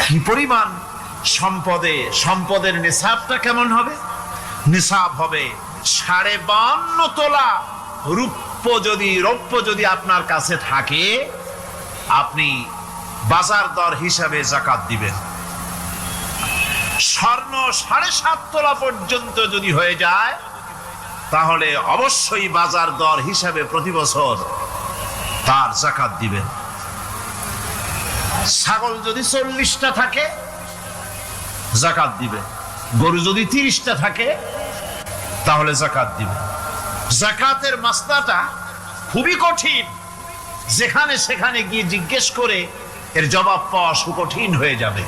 কি পরিমাণ সম্পদের নিসাবটা কেমন হবে? নিসাব হবে 52.5 তোলা রৌপ্য যদি আপনার কাছে থাকে, আপনি বাজার দর হিসাবে যাকাত দিবেন। স্বর্ণ 7.5 তোলা পর্যন্ত যদি হয়ে যায়, তাহলে অবশ্যই বাজার দর হিসাবে প্রতি বছর তার যাকাত দিবেন। ছাগল যদি 40টা থাকে যাকাত দিবে, গরু যদি 30টা থাকে তাহলে যাকাত দিবে। যাকাতের মাসলাটা খুবই কঠিন, যেখানে সেখানে গিয়ে জিজ্ঞেস করে এর জবাব পাওয়া সুকঠিন হয়ে যাবে।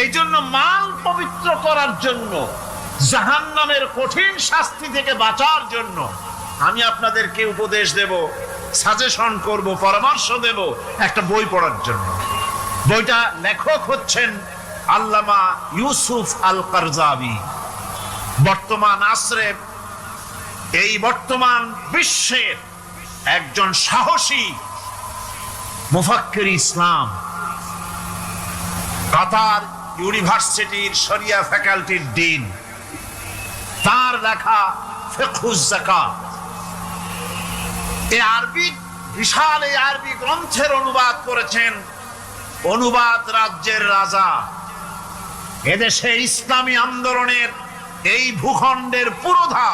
এই জন্য মাল পবিত্র করার জন্য, জাহান্নামের কঠিন শাস্তি থেকে বাঁচার জন্য আমি আপনাদেরকে উপদেশ দেব, সাজেশন করব, পরামর্শ দেব একটা বই পড়ার জন্য। বইটা লেখক হচ্ছেন আল্লামা ইউসুফ আল কারজাবি। বর্তমান আসরে, এই বর্তমান বিশ্বের একজন সাহসী মুফাক্কির ইসলাম, কাতার ইউনিভার্সিটির শরিয়া ফ্যাকাল্টির ডিন। তার লেখা ফিকহুজ যাকাত, এই আরবি, বিশাল এই আরবি গ্রন্থের অনুবাদ করেছেন অনুবাদ রাজ্যের রাজা। এদেশে ইসলামী আন্দোলনের, এই ভূখণ্ডের পুরোধা,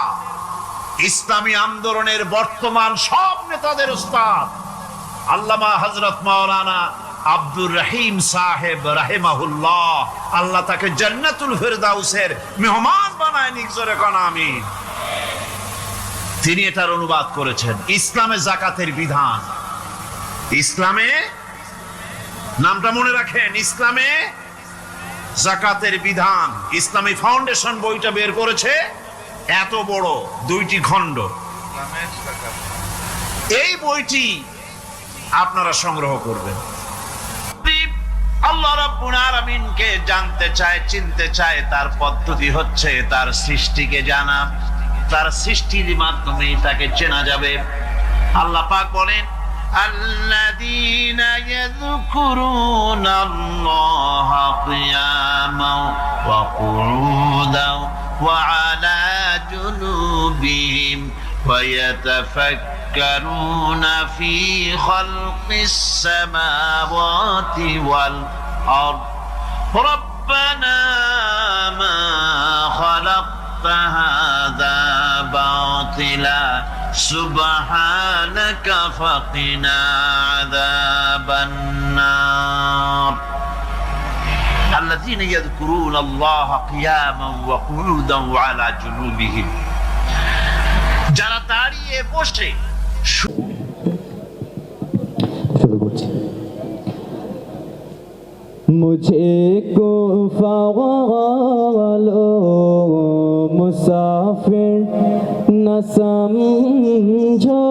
ইসলামী আন্দোলনের বর্তমান সব নেতাদের উস্তাদ আল্লামা হযরত মাওলানা আব্দুর রহিম সাহেব রাহিমাহুল্লাহ, আল্লাহ তাকে জান্নাতুল ফেরদাউসের মেহমান বানায় নিক, জোরে কোন আমিন। তিনি এটার অনুবাদ করেছেন। ইসলামে যাকাতের বিধান, ইসলামে, নামটা মনে রাখেন, ইসলামে যাকাতের বিধান। ইসলামী ফাউন্ডেশন বইটা বের করেছে, এত বড় 2টি খণ্ড। এই বইটি আপনারা সংগ্রহ করবেন। আল্লাহ রাব্বুল আলামিনকে জানতে চায়, চিনতে চায়, তার পদ্ধতি হচ্ছে তার সৃষ্টিকে জানা। তার সৃষ্টির মাধ্যমে তাকে চেনা যাবে। আল্লাহ পাক বলেন, আল্লাযীনা ইয়াযকুরুনাল্লাহা কিয়ামান ওয়া কুউদান ওয়া আলা জুনুবিহিম ওয়া ইয়াতাফাক্কারুনা ফী খালকিস সামাওয়াতি ওয়াল আরদ রাব্বানা মা খালাকতা হাযা বাতিলা সুবহানাকা ফাকিনা আযাবান নার। আল্লাযীনা ইয়াযকুরুনাল্লাহা কিয়ামান ওয়া কুউদান ওয়া আলা জুনুবিহিম, যারা দাঁড়িয়ে বসে। শুরু করছি। मुझको फ़वालो मुसाफिर न समझो,